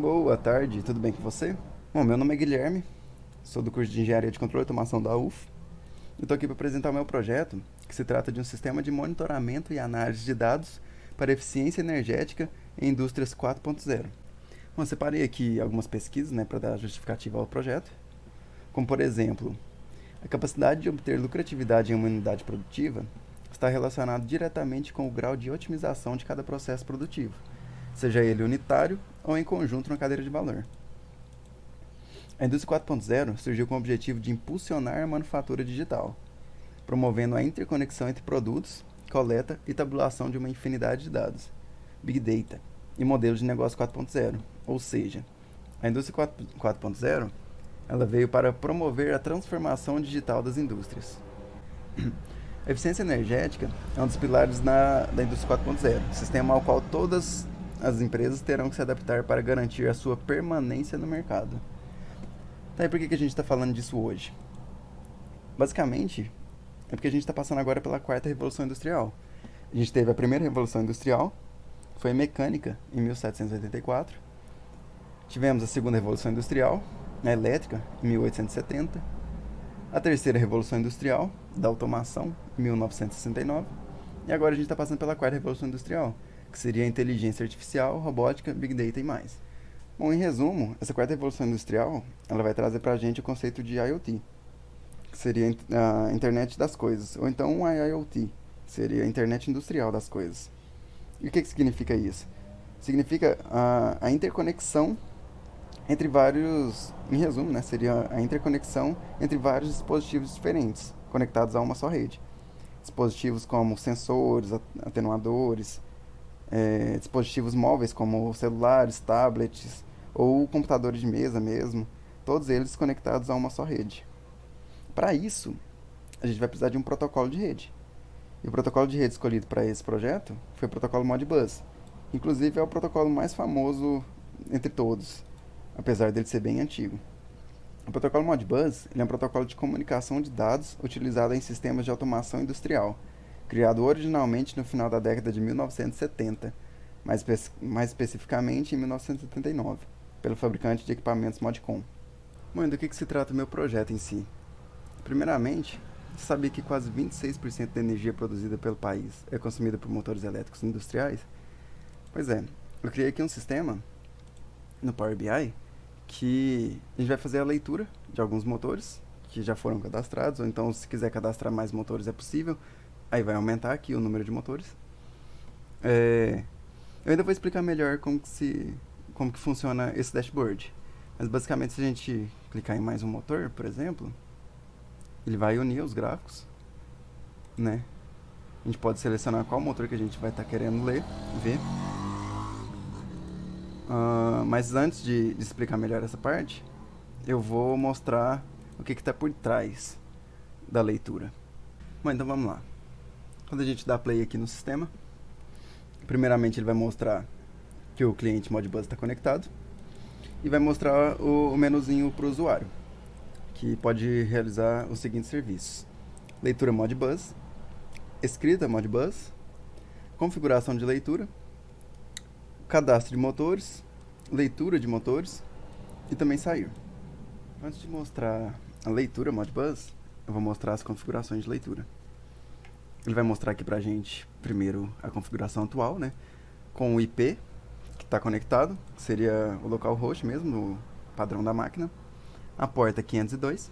Boa tarde, tudo bem com você? Bom, meu nome é Guilherme, sou do curso de Engenharia de Controle e Automação da UF e estou aqui para apresentar o meu projeto, que se trata de um sistema de monitoramento e análise de dados para eficiência energética em indústrias 4.0. Bom, separei aqui algumas pesquisas, para dar justificativa ao projeto, como por exemplo, a capacidade de obter lucratividade em uma unidade produtiva está relacionado diretamente com o grau de otimização de cada processo produtivo, seja ele unitário ou em conjunto na cadeia de valor. A indústria 4.0 surgiu com o objetivo de impulsionar a manufatura digital, promovendo a interconexão entre produtos, coleta e tabulação de uma infinidade de dados, Big Data, e modelos de negócio 4.0, ou seja, a indústria 4.0 ela veio para promover a transformação digital das indústrias. A eficiência energética é um dos pilares da indústria 4.0, sistema ao qual todas as empresas terão que se adaptar para garantir a sua permanência no mercado. Tá, e por que a gente está falando disso hoje? Basicamente, é porque a gente está passando agora pela quarta revolução industrial. A gente teve a primeira revolução industrial, foi a mecânica, em 1784. Tivemos a segunda revolução industrial, a elétrica, em 1870. A terceira revolução industrial, da automação, em 1969. E agora a gente está passando pela quarta revolução industrial, que seria a inteligência artificial, robótica, big data e mais. Bom, em resumo, essa quarta revolução industrial, ela vai trazer para a gente o conceito de IoT, que seria a internet das coisas, ou então a IoT, que seria a internet industrial das coisas. E o que significa isso? Significa a interconexão entre vários, em resumo, seria a interconexão entre vários dispositivos diferentes, conectados a uma só rede. Dispositivos como sensores, atenuadores, dispositivos móveis como celulares, tablets ou computadores de mesa mesmo, todos eles conectados a uma só rede. Para isso, a gente vai precisar de um protocolo de rede. E o protocolo de rede escolhido para esse projeto foi o protocolo Modbus. Inclusive é o protocolo mais famoso entre todos, apesar dele ser bem antigo. O protocolo Modbus é um protocolo de comunicação de dados utilizado em sistemas de automação industrial, criado originalmente no final da década de 1970, mais especificamente em 1979, pelo fabricante de equipamentos Modcon. Bom, e do que se trata o meu projeto em si? Primeiramente, você sabia que quase 26% da energia produzida pelo país é consumida por motores elétricos industriais? Pois é, eu criei aqui um sistema no Power BI que a gente vai fazer a leitura de alguns motores que já foram cadastrados, ou então se quiser cadastrar mais motores é possível, aí vai aumentar aqui o número de motores. Eu ainda vou explicar melhor como que funciona esse dashboard, mas basicamente se a gente clicar em mais um motor, por exemplo, ele vai unir os gráficos, né? A gente pode selecionar qual motor que a gente vai estar querendo ver. Mas antes de explicar melhor essa parte, eu vou mostrar o que está por trás da leitura. Bom, então vamos lá. Quando a gente dá play aqui no sistema, primeiramente ele vai mostrar que o cliente Modbus está conectado e vai mostrar o menuzinho para o usuário, que pode realizar os seguintes serviços: leitura Modbus, escrita Modbus, configuração de leitura, cadastro de motores, leitura de motores e também sair. Antes de mostrar a leitura Modbus, eu vou mostrar as configurações de leitura. Ele vai mostrar aqui pra gente primeiro a configuração atual, com o IP que está conectado, que seria o localhost mesmo, o padrão da máquina. A porta 502,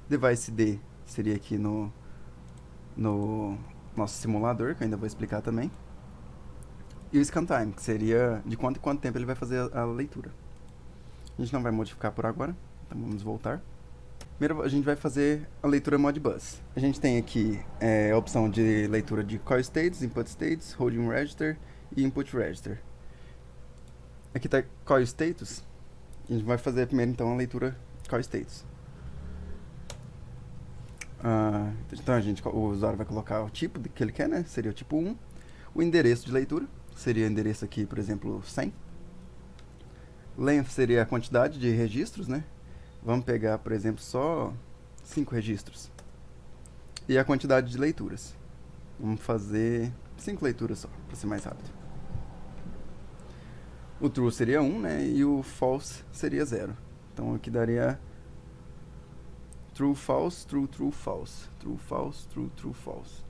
device ID seria aqui no nosso simulador, que eu ainda vou explicar também. E o scan time, que seria de quanto em quanto tempo ele vai fazer a leitura. A gente não vai modificar por agora, então vamos voltar. Primeiro a gente vai fazer a leitura Modbus. A gente tem aqui a opção de leitura de Call States, Input States, Holding Register e Input Register. Aqui está Call Status. A gente vai fazer primeiro então a leitura Call Status. Então o usuário vai colocar o tipo que ele quer, seria o tipo 1. O endereço de leitura, seria o endereço aqui, por exemplo, 100. Length seria a quantidade de registros, Vamos pegar, por exemplo, só 5 registros. E a quantidade de leituras. Vamos fazer 5 leituras só, para ser mais rápido. O true seria 1, né? E o false seria 0. Então aqui daria true, false, true, true, false. True, false, true, true, false.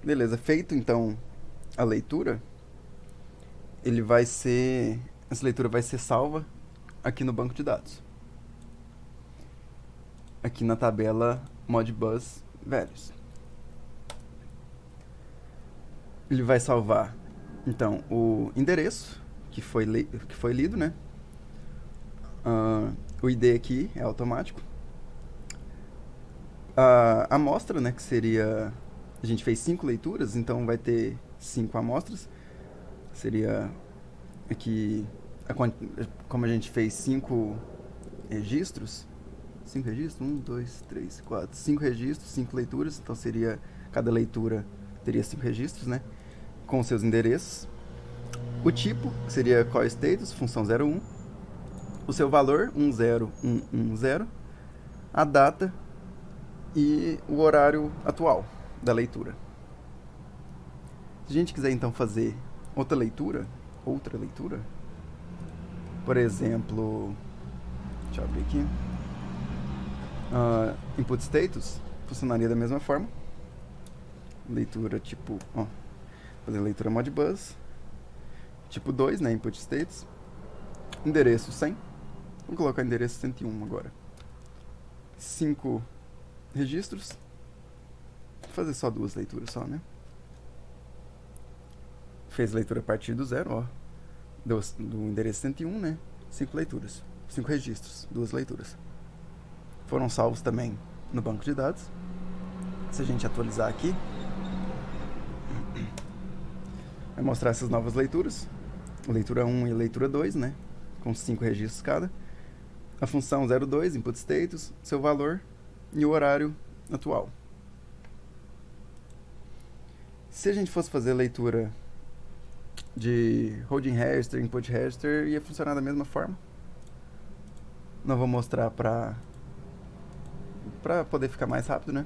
Beleza, feito então a leitura, essa leitura vai ser salva aqui no banco de dados. Aqui na tabela Modbus Values. Ele vai salvar, então, o endereço que foi lido, né? O ID aqui é automático. A amostra, né, que seria... A gente fez 5 leituras, então vai ter 5 amostras. Seria aqui... Como a gente fez 5 registros... 5 registros? 1, 2, 3, 4... 5 registros, 5 leituras. Então seria... Cada leitura teria 5 registros, né? Com seus endereços. O tipo seria call status, função 01. O seu valor, 10110. A data e o horário atual da leitura. Se a gente quiser então fazer outra leitura, por exemplo, deixa eu abrir aqui, input status, funcionaria da mesma forma. Leitura tipo, fazer leitura Modbus, tipo 2, né, input status, endereço 100, vamos colocar endereço 101 agora. 5 registros, vou fazer só 2 leituras só, né? Fez leitura a partir do 0, do endereço 101, né? 5 leituras, 5 registros, 2 leituras. Foram salvos também no banco de dados. Se a gente atualizar aqui, vai mostrar essas novas leituras. Leitura 1 e leitura 2, né? Com 5 registros cada. A função 02, input status, seu valor e o horário atual. Se a gente fosse fazer leitura de holding register, input register, ia funcionar da mesma forma. Não vou mostrar para poder ficar mais rápido, né?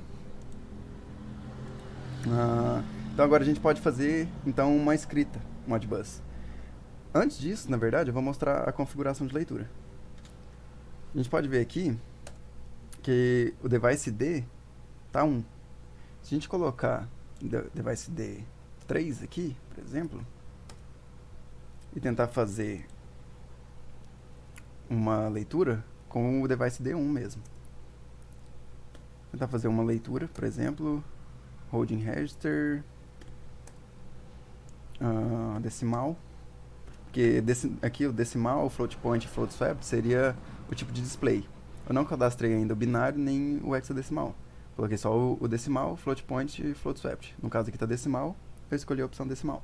Então agora a gente pode fazer então uma escrita Modbus. Antes disso, na verdade, eu vou mostrar a configuração de leitura. A gente pode ver aqui que o device D tá 1. Se a gente colocar device D 3 aqui, por exemplo, e tentar fazer uma leitura com o device D1 mesmo. Tentar fazer uma leitura, por exemplo, holding register, decimal, porque aqui o decimal, float point e float swap seria o tipo de display. Eu não cadastrei ainda o binário nem o hexadecimal. Coloquei só o decimal, float point e float swap. No caso aqui está decimal, eu escolhi a opção decimal.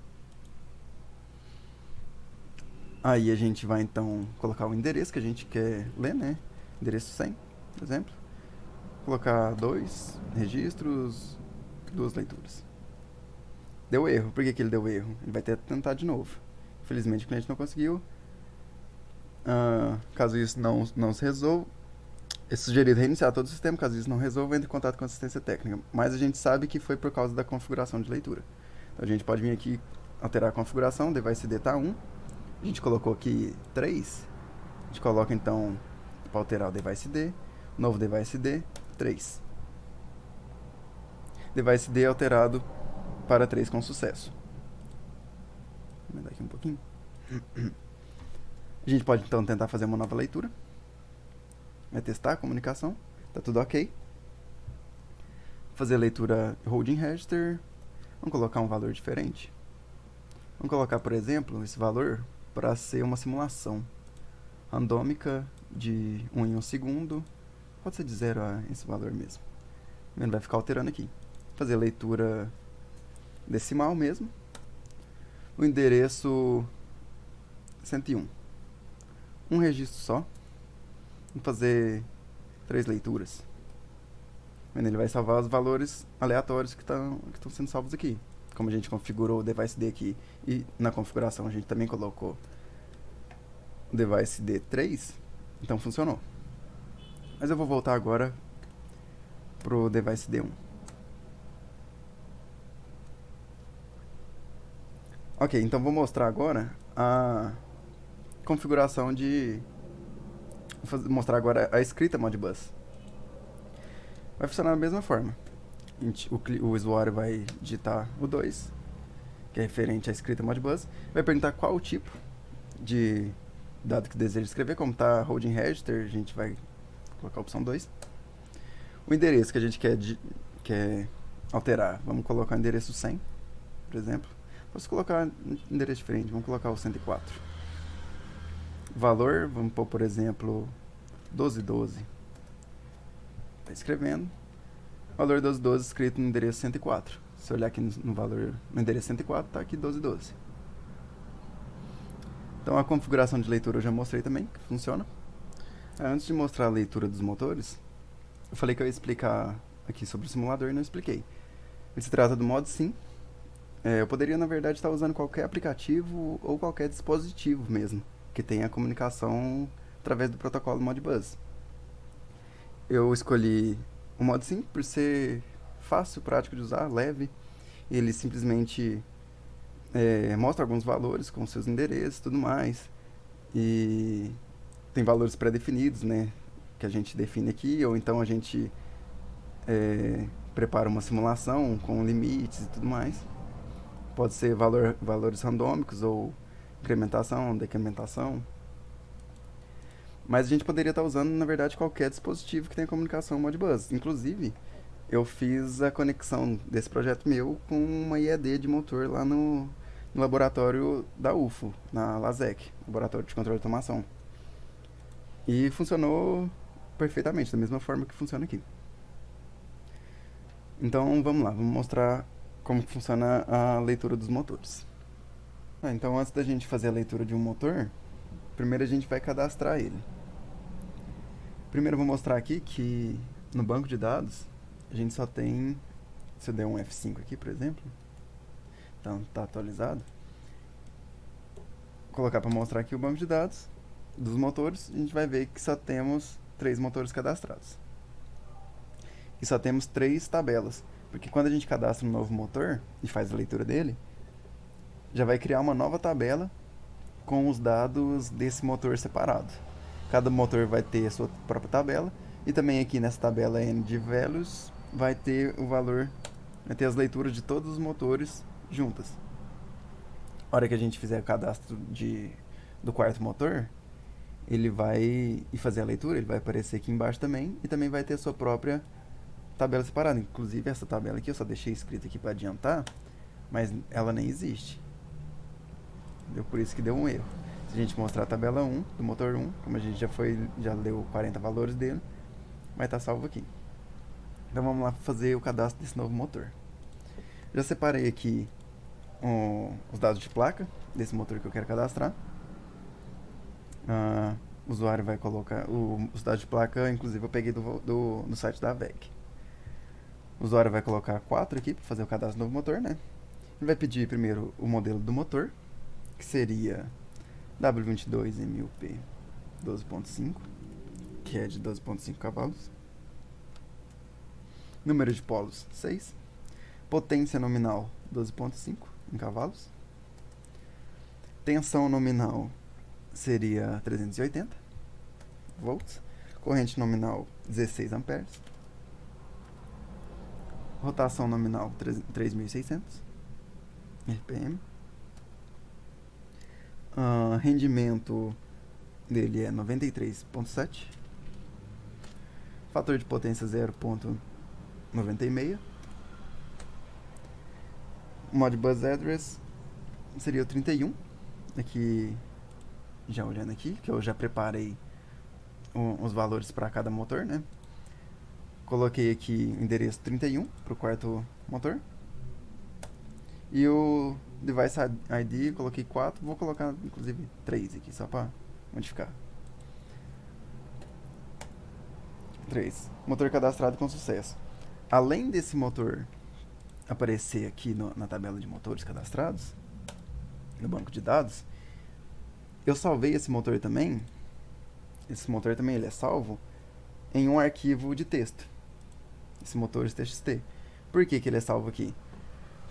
Aí a gente vai então colocar o endereço que a gente quer ler, né? Endereço 100, por exemplo. Colocar 2 registros, 2 leituras. Deu erro. Por que ele deu erro? Ele vai ter que tentar de novo. Infelizmente o cliente não conseguiu. Caso isso não se resolva, é sugerido reiniciar todo o sistema. Caso isso não resolva, entre em contato com a assistência técnica. Mas a gente sabe que foi por causa da configuração de leitura. Então a gente pode vir aqui, alterar a configuração. Device D tá 1. A gente colocou aqui 3. A gente coloca então, para alterar o device D, novo device D, 3. Device D alterado para 3 com sucesso. Vou aumentar aqui um pouquinho. A gente pode então tentar fazer uma nova leitura. Vai testar a comunicação. Tá tudo ok. Fazer a leitura holding register. Vamos colocar um valor diferente. Vamos colocar, por exemplo, esse valor para ser uma simulação randômica de 1 em 1 segundo. Pode ser de 0 a esse valor mesmo. Ele vai ficar alterando aqui. Fazer a leitura decimal mesmo. O endereço 101. Um registro só. Vamos fazer 3 leituras. Ele vai salvar os valores aleatórios que estão sendo salvos aqui. Como a gente configurou o device D aqui e na configuração a gente também colocou o device D3, então funcionou. Mas eu vou voltar agora pro device D1. Ok, então vou mostrar agora a configuração de... Vou mostrar agora a escrita Modbus. Vai funcionar da mesma forma. O usuário vai digitar o 2, que é referente à escrita Modbus, vai perguntar qual o tipo de dado que deseja escrever, como está holding register, a gente vai colocar a opção 2. O endereço que a gente quer alterar, vamos colocar o endereço 100, por exemplo. Posso colocar um endereço diferente, vamos colocar o 104. Valor, vamos pôr, por exemplo, 1212. Está escrevendo. Valor 1212 escrito no endereço 104. Se eu olhar aqui no endereço 104, está aqui 1212. Então a configuração de leitura eu já mostrei também, que funciona. Antes de mostrar a leitura dos motores, eu falei que eu ia explicar aqui sobre o simulador e não expliquei. Ele se trata do modo sim. Eu poderia, na verdade, estar usando qualquer aplicativo ou qualquer dispositivo mesmo, que tenha comunicação através do protocolo Modbus. Eu escolhi o modo sim por ser fácil, prático de usar, leve. Ele simplesmente mostra alguns valores com seus endereços e tudo mais. E tem valores pré-definidos, né, que a gente define aqui, ou então a gente prepara uma simulação com limites e tudo mais. Pode ser valores randômicos ou incrementação, decrementação. Mas a gente poderia estar usando, na verdade, qualquer dispositivo que tenha comunicação Modbus. Inclusive, eu fiz a conexão desse projeto meu com uma IED de motor lá no laboratório da UFO, na LASEC, Laboratório de Controle de Automação. E funcionou perfeitamente, da mesma forma que funciona aqui. Então, vamos lá, vamos mostrar como funciona a leitura dos motores. Então, antes da gente fazer a leitura de um motor, primeiro a gente vai cadastrar ele. Primeiro eu vou mostrar aqui que no banco de dados a gente só tem, se eu der um F5 aqui, por exemplo, então está atualizado. Vou colocar para mostrar aqui o banco de dados dos motores, a gente vai ver que só temos 3 motores cadastrados. E só temos 3 tabelas, porque quando a gente cadastra um novo motor e faz a leitura dele, já vai criar uma nova tabela com os dados desse motor separado. Cada motor vai ter a sua própria tabela, e também aqui nessa tabela N de values vai ter o valor, vai ter as leituras de todos os motores juntas. A hora que a gente fizer o cadastro do quarto motor, ele vai fazer a leitura, ele vai aparecer aqui embaixo também, e também vai ter a sua própria tabela separada. Inclusive essa tabela aqui eu só deixei escrita aqui para adiantar, mas ela nem existe. Deu por isso que deu um erro. Se a gente mostrar a tabela 1 do motor 1, como a gente já leu 40 valores dele, vai estar salvo aqui. Então vamos lá fazer o cadastro desse novo motor. Já separei aqui os dados de placa desse motor que eu quero cadastrar. O usuário vai colocar os dados de placa, inclusive eu peguei do site da AVEC. O usuário vai colocar 4 aqui para fazer o cadastro do novo motor, né? Ele vai pedir primeiro o modelo do motor, que seria W22MUP 12.5, que é de 12.5 cavalos. Número de polos 6. Potência nominal 12.5 em cavalos. Tensão nominal seria 380 volts. Corrente nominal 16 amperes. Rotação nominal 3.600 RPM. Rendimento dele é 93.7. Fator de potência 0.96. Modbus address seria o 31. Aqui, já olhando aqui, que eu já preparei os valores para cada motor, né? Coloquei aqui o endereço 31 para o quarto motor. E o device ID coloquei 4, vou colocar inclusive 3 aqui, só para modificar. 3. Motor cadastrado com sucesso. Além desse motor aparecer aqui na tabela de motores cadastrados, no banco de dados, eu salvei esse motor também. Esse motor também ele é salvo em um arquivo de texto. Esse motor TXT. Por que ele é salvo aqui?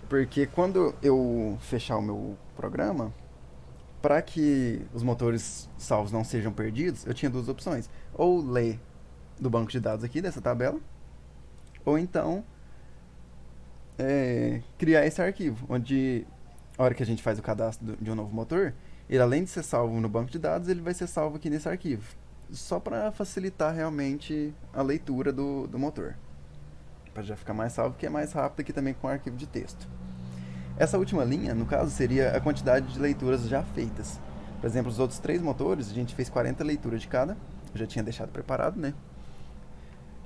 Porque quando eu fechar o meu programa, para que os motores salvos não sejam perdidos, eu tinha duas opções. Ou ler do banco de dados aqui, dessa tabela, ou então criar esse arquivo, onde a hora que a gente faz o cadastro de um novo motor, ele além de ser salvo no banco de dados, ele vai ser salvo aqui nesse arquivo. Só para facilitar realmente a leitura do motor. Para já ficar mais salvo, que é mais rápido aqui também com o arquivo de texto. Essa última linha, no caso, seria a quantidade de leituras já feitas. Por exemplo, os outros 3 motores, a gente fez 40 leituras de cada. Eu já tinha deixado preparado, né?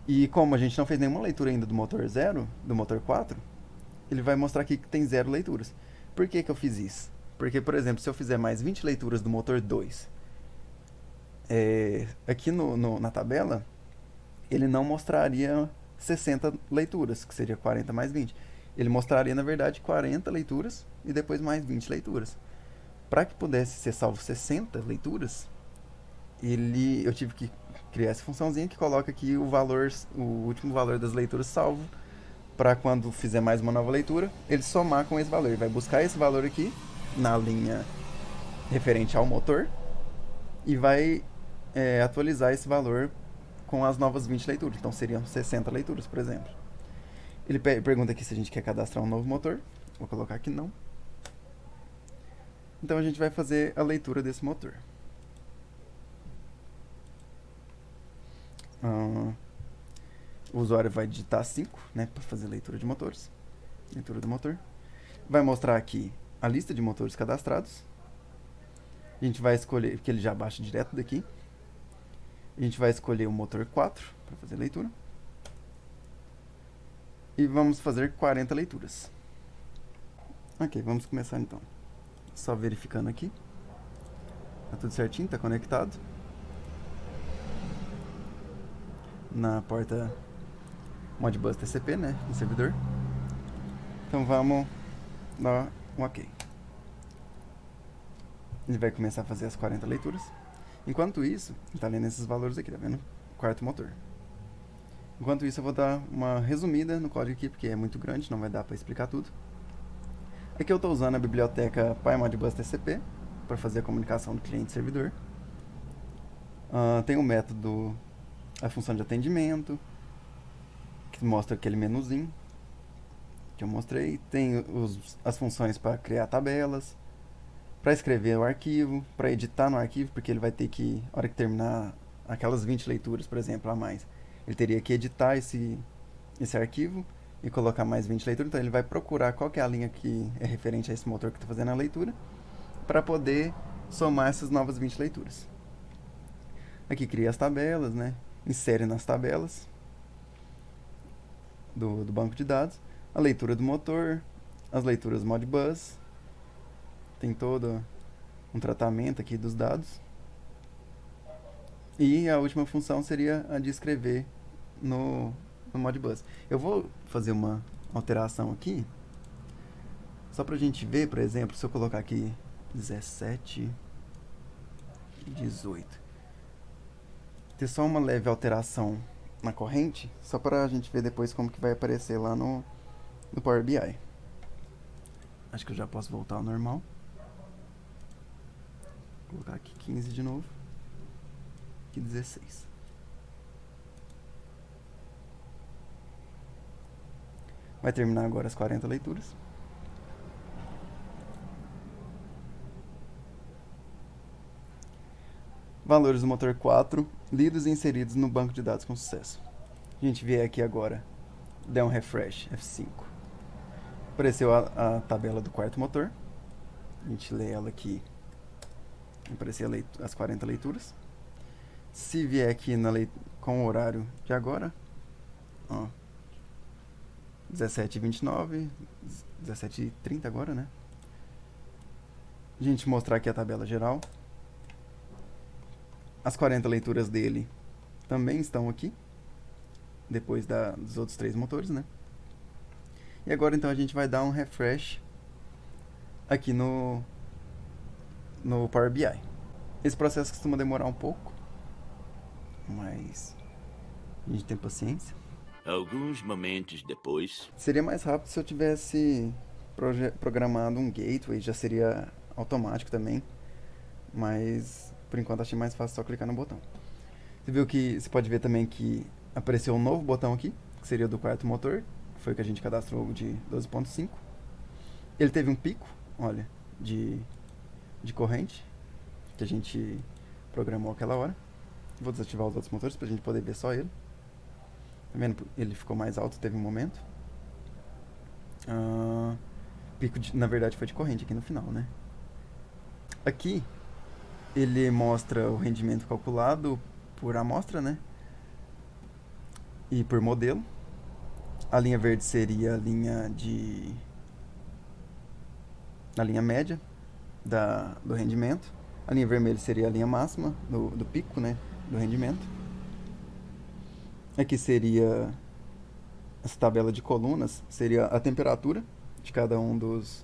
E como a gente não fez nenhuma leitura ainda do motor 0, do motor 4, ele vai mostrar aqui que tem 0 leituras. Por que eu fiz isso? Porque, por exemplo, se eu fizer mais 20 leituras do motor 2, aqui na tabela, ele não mostraria 60 leituras, que seria 40 mais 20. Ele mostraria, na verdade, 40 leituras e depois mais 20 leituras. Para que pudesse ser salvo 60 leituras, eu tive que criar essa funçãozinha que coloca aqui o último valor das leituras salvo, para quando fizer mais uma nova leitura, ele somar com esse valor. Ele vai buscar esse valor aqui, na linha referente ao motor, e vai atualizar esse valor com as novas 20 leituras. Então seriam 60 leituras, por exemplo. Ele pergunta aqui se a gente quer cadastrar um novo motor. Vou colocar aqui não. Então a gente vai fazer a leitura desse motor. O usuário vai digitar 5, né, para fazer leitura de motores. Leitura do motor. Vai mostrar aqui a lista de motores cadastrados. A gente vai escolher, porque ele já baixa direto daqui. A gente vai escolher o motor 4 para fazer leitura. E vamos fazer 40 leituras. Ok, vamos começar então. Só verificando aqui. Tá tudo certinho, tá conectado. Na porta Modbus TCP, né, no servidor. Então vamos dar um ok. Ele vai começar a fazer as 40 leituras. Enquanto isso, ele está lendo esses valores aqui, tá vendo? Quarto motor. Enquanto isso, eu vou dar uma resumida no código aqui, porque é muito grande, não vai dar para explicar tudo. Aqui eu estou usando a biblioteca PyModBus TCP para fazer a comunicação do cliente-servidor. Tem o método, a função de atendimento, que mostra aquele menuzinho que eu mostrei. Tem as funções para criar tabelas, para escrever o arquivo, para editar no arquivo, porque ele vai ter que, na hora que terminar aquelas 20 leituras, por exemplo, a mais, ele teria que editar esse arquivo e colocar mais 20 leituras. Então ele vai procurar qual que é a linha que é referente a esse motor que está fazendo a leitura, para poder somar essas novas 20 leituras. Aqui cria as tabelas, né? Insere nas tabelas do banco de dados a leitura do motor, as leituras Modbus. Tem todo um tratamento aqui dos dados. E a última função seria a de escrever no Modbus. Eu vou fazer uma alteração aqui, só pra gente ver, por exemplo, se eu colocar aqui 17, 18. Ter só uma leve alteração na corrente, só pra gente ver depois como que vai aparecer lá no Power BI. Acho que eu já posso voltar ao normal. Vou colocar aqui 15 de novo. Aqui 16. Vai terminar agora as 40 leituras. Valores do motor 4, lidos e inseridos no banco de dados com sucesso. A gente vier aqui agora, der um refresh, F5. Apareceu a tabela do quarto motor. A gente lê ela aqui. Aparecer as 40 leituras. Se vier aqui com o horário de agora, 17h29, 17h30 agora, né? A gente mostrar aqui a tabela geral. As 40 leituras dele também estão aqui, depois dos outros 3 motores, né? E agora então a gente vai dar um refresh aqui no Power BI. Esse processo costuma demorar um pouco, mas a gente tem paciência. Alguns momentos depois... Seria mais rápido se eu tivesse programado um gateway, já seria automático também. mas por enquanto achei mais fácil só clicar no botão. Você viu que você pode ver também que apareceu um novo botão aqui, que seria o do quarto motor, que foi o que a gente cadastrou de 12.5. Ele teve um pico, olha, de corrente, que a gente programou aquela hora. Vou desativar os outros motores pra gente poder ver só ele. Tá vendo? Ele ficou mais alto, teve um momento. Pico, na verdade, foi de corrente aqui no final, né? Aqui, ele mostra o rendimento calculado por amostra, né? E por modelo. A linha verde seria a linha média do rendimento. A linha vermelha seria a linha máxima do pico, né? Do rendimento. Aqui seria essa tabela de colunas, seria a temperatura de cada um dos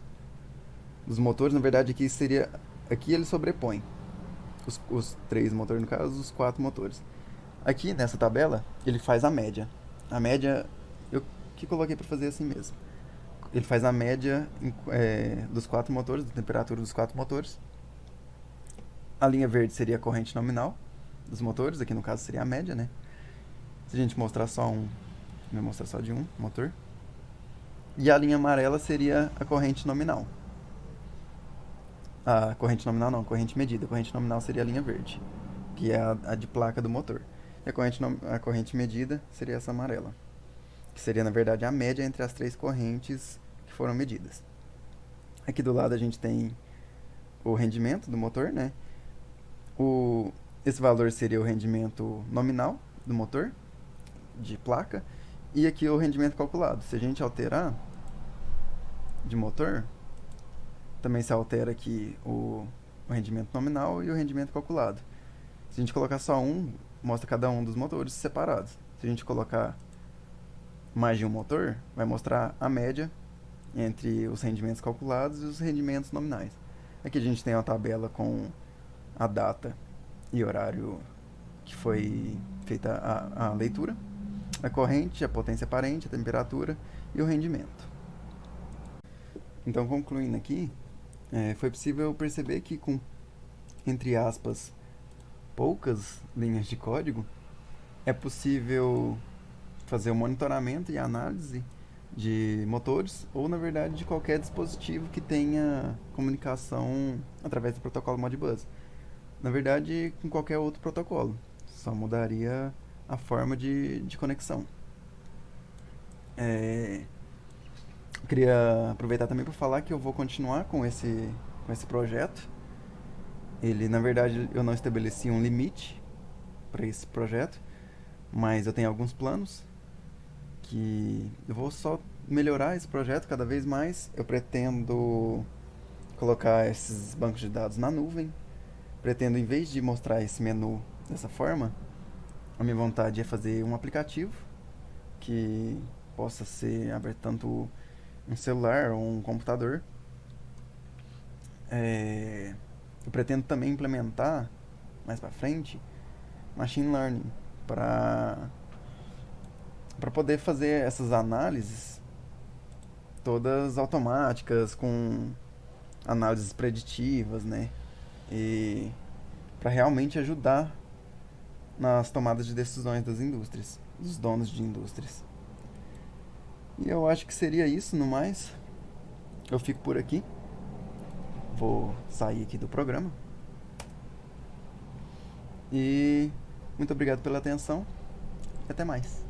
motores. Na verdade, aqui ele sobrepõe os 3 motores, no caso, os 4 motores. Aqui nessa tabela, ele faz a média. A média, eu que coloquei para fazer assim mesmo. Ele faz a média dos 4 motores, da temperatura dos 4 motores. A linha verde seria a corrente nominal dos motores, aqui no caso seria a média, né? Se a gente mostrar só vai mostrar só de um motor. E a linha amarela seria a corrente nominal. A corrente nominal não, a corrente medida. A corrente nominal seria a linha verde, que é a de placa do motor. E a corrente medida seria essa amarela, que seria, na verdade, a média entre as 3 correntes que foram medidas. Aqui do lado a gente tem o rendimento do motor, né? Esse valor seria o rendimento nominal do motor, de placa, e aqui o rendimento calculado. Se a gente alterar de motor, também se altera aqui o rendimento nominal e o rendimento calculado. Se a gente colocar só mostra cada um dos motores separados. Se a gente colocar mais de um motor, vai mostrar a média entre os rendimentos calculados e os rendimentos nominais. Aqui a gente tem uma tabela com a data e horário que foi feita a leitura, a corrente, a potência aparente, a temperatura e o rendimento. Então, concluindo aqui, foi possível perceber que com, entre aspas, poucas linhas de código, é possível fazer o monitoramento e análise de motores, ou na verdade de qualquer dispositivo que tenha comunicação através do protocolo Modbus. Na verdade, com qualquer outro protocolo, só mudaria a forma de conexão. Queria aproveitar também para falar que eu vou continuar com esse projeto. Na verdade, eu não estabeleci um limite para esse projeto, mas eu tenho alguns planos que eu vou só melhorar esse projeto cada vez mais. Eu pretendo colocar esses bancos de dados na nuvem. Pretendo, em vez de mostrar esse menu dessa forma, a minha vontade é fazer um aplicativo que possa ser aberto tanto um celular ou um computador. Eu pretendo também implementar, mais para frente, machine learning para poder fazer essas análises todas automáticas, com análises preditivas, né? E para realmente ajudar nas tomadas de decisões das indústrias, dos donos de indústrias. E eu acho que seria isso, no mais. Eu fico por aqui. Vou sair aqui do programa. E muito obrigado pela atenção. E até mais.